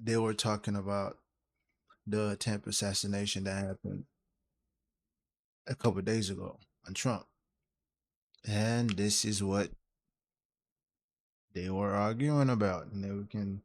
they were talking about the attempt assassination that happened a couple of days ago on Trump. And this is what they were arguing about, and they can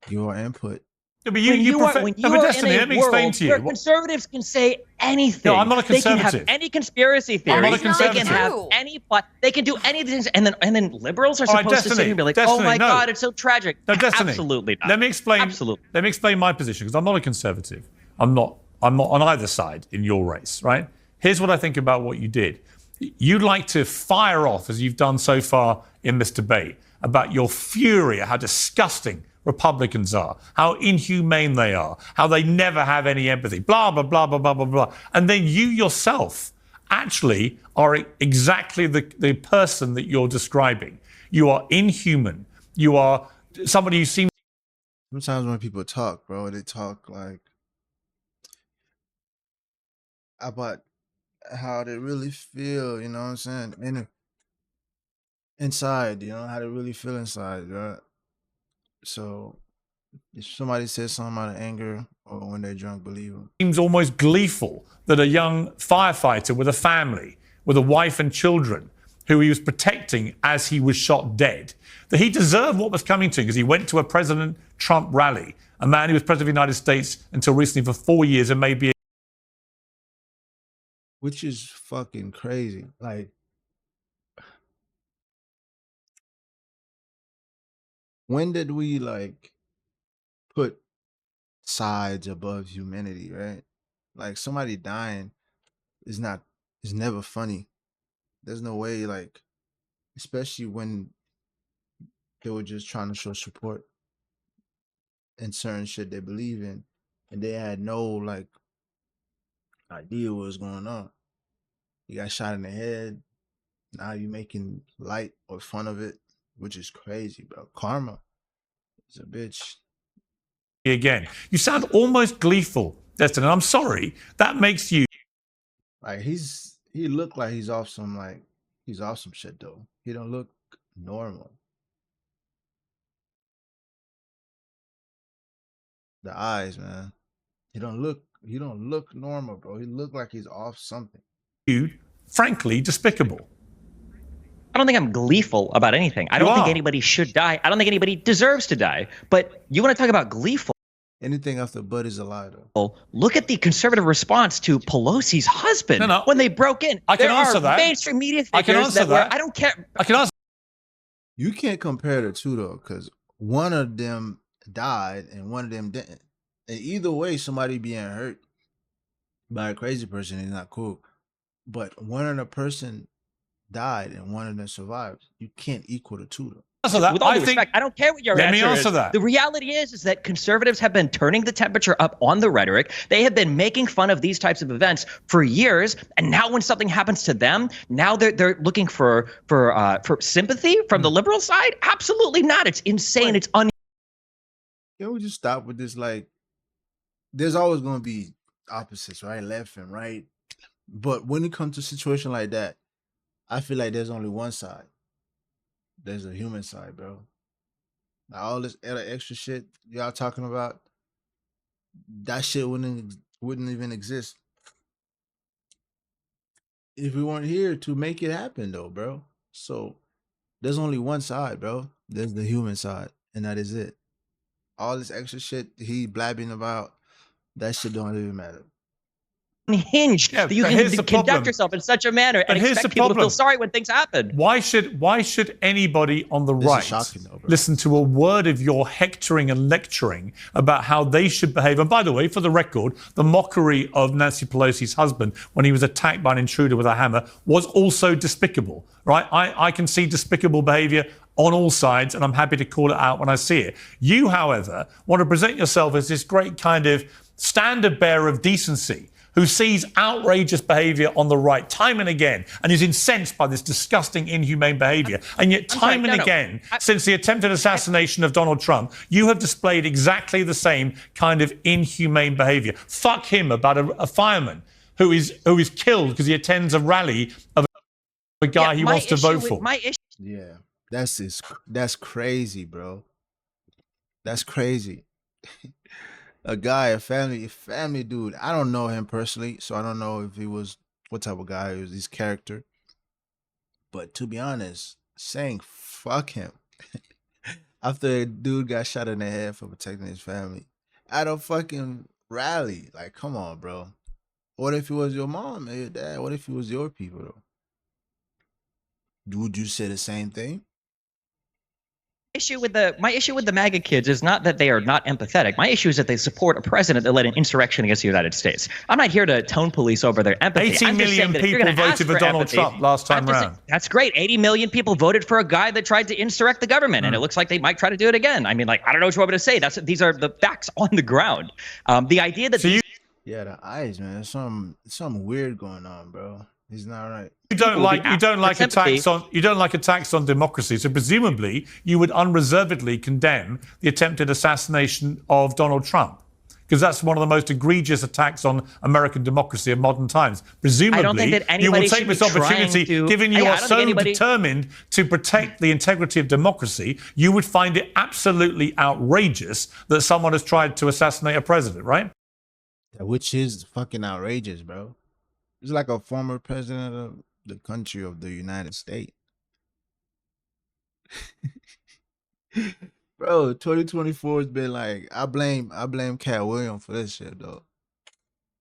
give our input. No, but you when you are in a world where conservatives can say anything. No, I'm not a conservative. They can have any conspiracy theory. I'm not a conservative. They can have any plot. They can do anything, and then liberals are supposed to sit here and be like, "Oh my God, it's so tragic." No, Destiny. Absolutely not. Let me explain. Absolutely. Let me explain my position, because I'm not a conservative. I'm not on either side in your race, right? Here's what I think about what you did. You'd like to fire off, as you've done so far in this debate, about your fury at how disgusting Republicans are, how inhumane they are, how they never have any empathy, blah, blah, blah, blah, blah, blah, blah. And then you yourself actually are exactly the person that you're describing. You are inhuman. You are somebody who seems... Sometimes when people talk, bro, they talk like about how they really feel, you know what I'm saying? Inside, how they really feel inside, right? So if somebody says something out of anger or when they're drunk, believe them. Seems almost gleeful that a young firefighter with a family, with a wife and children, who he was protecting as he was shot dead, that he deserved what was coming to him because he went to a President Trump rally, a man who was president of the United States until recently for 4 years and maybe... Which is fucking crazy. Like, when did we put sides above humanity, right? Like, somebody dying is never funny. There's no way, especially when they were just trying to show support in certain shit they believe in, and they had no idea what was going on. You got shot in the head. Now you making light or fun of it, which is crazy, bro. Karma is a bitch. Again, you sound almost gleeful, Destin, and I'm sorry. That makes you... Like, he looked like he's off some shit though. He don't look normal. The eyes, man. He don't look normal, bro. He look like he's off something. You, frankly, despicable. I don't think I'm gleeful about anything. I don't think anybody should die. I don't think anybody deserves to die. But you want to talk about gleeful? Anything after Bud is a lie, though. Look at the conservative response to Pelosi's husband when they broke in. I can answer that. Mainstream media figures I can answer that. I don't care. I can answer. You can't compare the two though, because one of them died and one of them didn't. And either way, somebody being hurt by a crazy person is not cool. But one of the person died and one of them survived. You can't equal the two though. With all due respect, I don't care what your answer is. Let me answer that. The reality is that conservatives have been turning the temperature up on the rhetoric. They have been making fun of these types of events for years, and now when something happens to them, now they're looking for sympathy from the liberal side. Absolutely not. It's insane. It's Can we just stop with this? There's always going to be opposites, right? Left and right. But when it comes to a situation like that, I feel like there's only one side. There's a human side, bro. Now, all this other extra shit y'all talking about, that shit wouldn't even exist if we weren't here to make it happen, though, bro. So there's only one side, bro. There's the human side, and that is it. All this extra shit he blabbing about, that shit don't even matter. Unhinged that you can conduct yourself in such a manner and expect people to feel sorry when things happen. Why should anybody on the right listen to a word of your hectoring and lecturing about how they should behave? And by the way, for the record, the mockery of Nancy Pelosi's husband when he was attacked by an intruder with a hammer was also despicable, right? I can see despicable behavior on all sides, and I'm happy to call it out when I see it. You, however, want to present yourself as this great kind of standard bearer of decency, who sees outrageous behavior on the right time and again and is incensed by this disgusting, inhumane behavior. And yet time and again, since the attempted assassination of Donald Trump, you have displayed exactly the same kind of inhumane behavior. Fuck him about a fireman who is killed because he attends a rally of a guy he wants to vote for. Yeah, that's crazy, bro. That's crazy. A guy, a family dude. I don't know him personally, so I don't know if he was what type of guy he was, his character. But to be honest, saying fuck him after a dude got shot in the head for protecting his family at a fucking rally, like, come on, bro. What if it was your mom or your dad? What if it was your people though? Would you say the same thing? My issue with the MAGA kids is not that they are not empathetic. My issue is that they support a president that led an insurrection against the United States. I'm not here to tone police over their empathy. 80 million people voted for Donald Trump last time around. That's great. 80 million people voted for a guy that tried to insurrect the government, and it looks like they might try to do it again. I mean, like, I don't know what you want me to say. These are the facts on the ground. The idea that yeah, the eyes, man. There's something weird going on, bro. He's not right. You don't like attacks on democracy, so presumably you would unreservedly condemn the attempted assassination of Donald Trump, because that's one of the most egregious attacks on American democracy of modern times. Presumably, I don't think that you will anybody take should be this opportunity, given you are so determined to protect the integrity of democracy, you would find it absolutely outrageous that someone has tried to assassinate a president, right? Which is fucking outrageous, bro. It's like a former president of the country of the United States. Bro, 2024 has been like, I blame Cat Williams for this shit, though.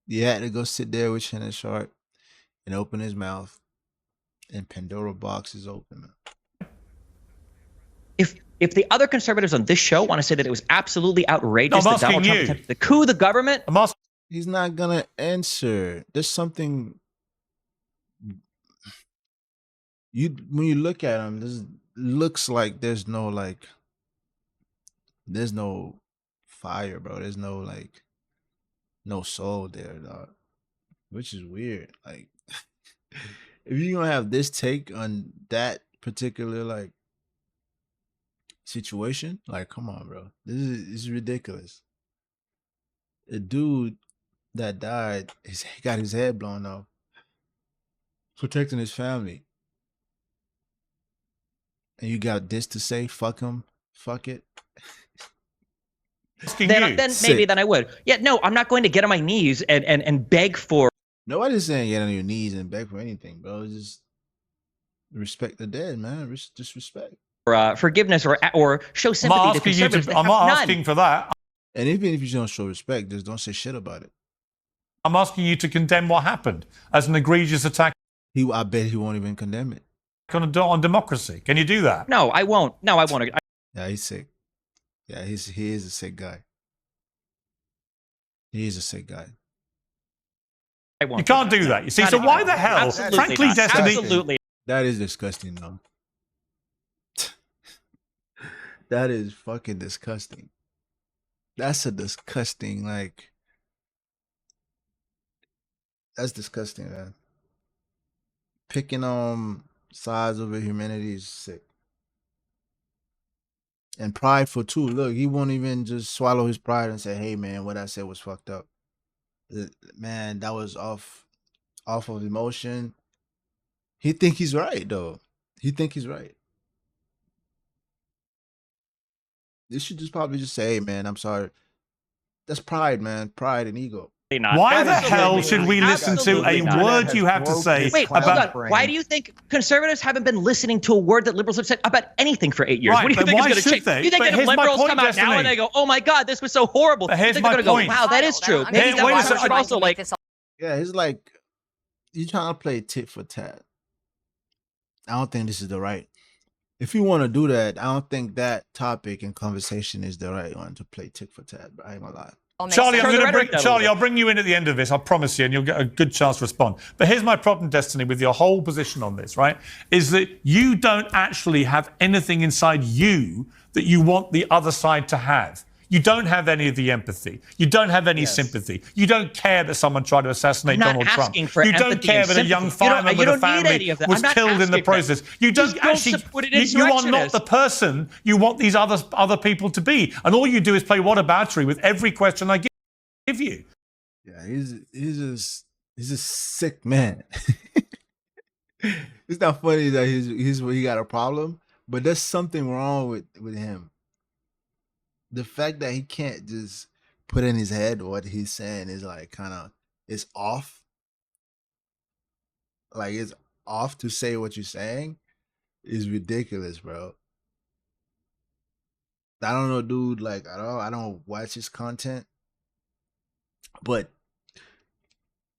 He had to go sit there with Shannon Sharp and open his mouth, and Pandora box is open. If the other conservatives on this show want to say that it was absolutely outrageous that Donald Trump attempted to coup the government, he's not gonna answer. There's something when you look at him, this looks like there's no fire, bro. There's no soul there, dog. Which is weird. Like, if you're gonna have this take on that particular situation, like, come on, bro. This is ridiculous. A dude that died, he got his head blown off, protecting his family. And you got this to say, fuck him, fuck it. Then maybe I would. Yeah, no, I'm not going to get on my knees and beg for. Nobody's saying get on your knees and beg for anything, bro. Just respect the dead, man. Just respect. Forgiveness or show sympathy to conservatives. I'm not asking for that. And even if you don't show respect, just don't say shit about it. I'm asking you to condemn what happened as an egregious attack. I bet he won't even condemn it. On democracy. Can you do that? No, I won't. No, I won't. Yeah, he's sick. Yeah, he is a sick guy. He is a sick guy. You can't do that. You see, so why the hell? Frankly, Destiny. Absolutely. That is disgusting, though. That is fucking disgusting. That's a disgusting, that's disgusting, man. Picking on sides over humanity is sick. And prideful too. Look, he won't even just swallow his pride and say, hey man, what I said was fucked up. Man, that was off of emotion. He think he's right though. He think he's right. They should just probably just say, hey man, I'm sorry. That's pride, man. Pride and ego. Why the hell should we listen to a word you have to say about... Why do you think conservatives haven't been listening to a word that liberals have said about anything for 8 years? Right, what do you think is going to change? They? You think that if liberals come out now and they go, oh my God, this was so horrible, you think they're going to go, wow, that is true. Maybe that should also Yeah, it's like, you're trying to play tit for tat. I don't think this is the right... If you want to do that, I don't think that topic and conversation is the right one to play tit for tat, but I ain't gonna lie. Charlie, I'll bring you in at the end of this, I promise you, and you'll get a good chance to respond. But here's my problem, Destiny, with your whole position on this, right? Is that you don't actually have anything inside you that you want the other side to have. You don't have any of the empathy. You don't have any sympathy. You don't care that someone tried to assassinate Donald Trump. You don't care that a young fireman with a family was killed in the process. You don't actually. You are not the person you want these other people to be. And all you do is play whataboutery with every question I give you. Yeah, he's a sick man. It's not funny that he got a problem, but there's something wrong with him. the fact that he can't just put in his head what he's saying is like kind of it's off. Like it's off to say what you're saying is ridiculous, bro. I don't know, dude. Like I don't watch his content, but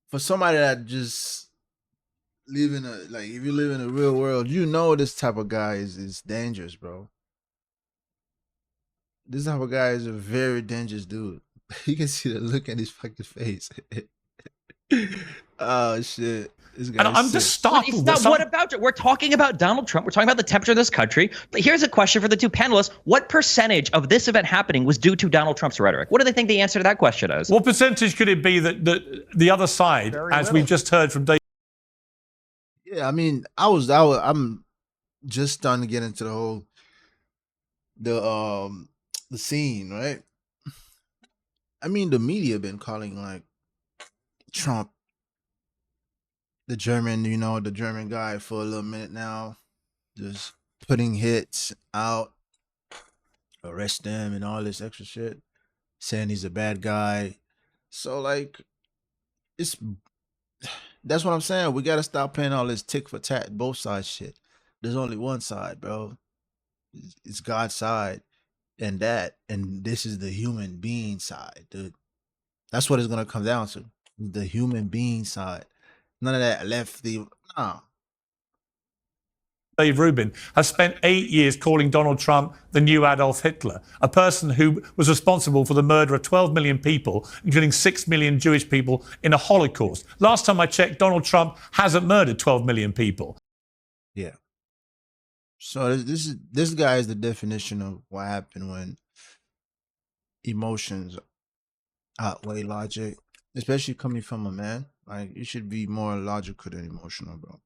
for somebody that just live in a like if you live in the real world, you know this type of guy is dangerous, bro. This type of guy is a very dangerous dude. You can see the look in his fucking face. Oh shit. This And guy's I'm sick. just startled. What about it? We're talking about Donald Trump. We're talking about the temperature of this country. But here's a question for the two panelists. What percentage of this event happening was due to Donald Trump's rhetoric? What do they think the answer to that question is? What percentage could it be that the other side, Very as little. we've just heard from Dave? Yeah, I mean, I'm just starting to get into the scene, right? I mean, the media been calling like Trump the German, the German guy for a little minute now, just putting hits out, arrest them and all this extra shit, saying he's a bad guy. So like, it's that's what I'm saying. We gotta stop playing all this tick for tat, both sides shit. There's only one side, bro. It's God's side, and this is the human being side, dude. That's what it's gonna come down to. The human being side. None of that lefty. Nah. Dave Rubin has spent 8 years calling Donald Trump the new Adolf Hitler, a person who was responsible for the murder of 12 million people, including 6 million Jewish people in a Holocaust. Last time I checked, Donald Trump hasn't murdered 12 million people. Yeah. So this guy is the definition of what happened when emotions outweigh logic, especially coming from a man. Like you should be more logical than emotional, bro.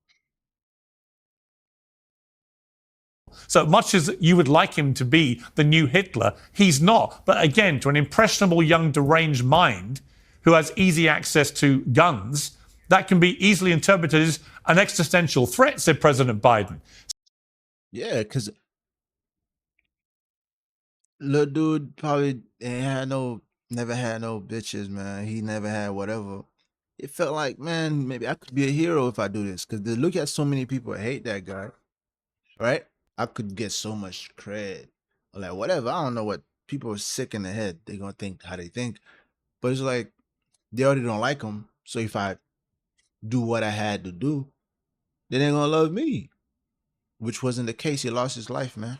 So much as you would like him to be the new Hitler, he's not. But again, to an impressionable young deranged mind who has easy access to guns, that can be easily interpreted as an existential threat, said President Biden. Yeah, because little dude probably never had no bitches, man. He never had whatever. It felt like, man, maybe I could be a hero if I do this. Because to look at so many people hate that guy, right? I could get so much cred. Or like, whatever. I don't know what people are sick in the head. They're going to think how they think. But it's like, they already don't like him. So if I do what I had to do, then they're going to love me. Which wasn't the case. He lost his life, man.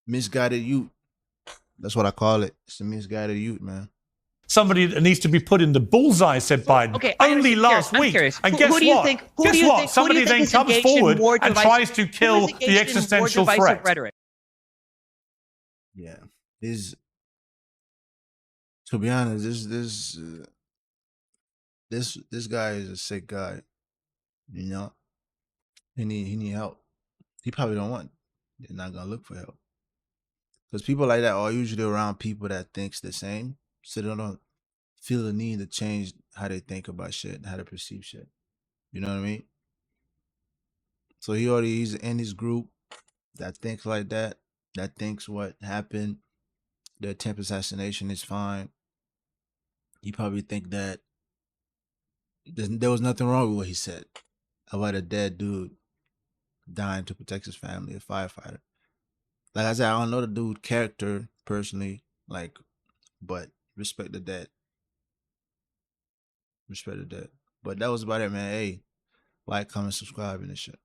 Misguided youth. That's what I call it. It's a misguided youth, man. Somebody that needs to be put in the bullseye, said Biden. Okay, only last week. And guess what? Guess what? Somebody then comes forward and tries to kill the existential threat. Rhetoric? Yeah, to be honest, this guy is a sick guy. You know, he need help. He probably don't want. They're not gonna look for help because people like that are usually around people that thinks the same, so they don't feel the need to change how they think about shit, how they perceive shit. You know what I mean? So he's in his group that thinks like that thinks what happened, the attempt assassination is fine. You probably think that there was nothing wrong with what he said about a dead dude dying to protect his family, a firefighter. Like I said, I don't know the dude character personally, like, but respect the dead. Respect the dead. But that was about it, man. Hey, like, comment, subscribe, and this shit.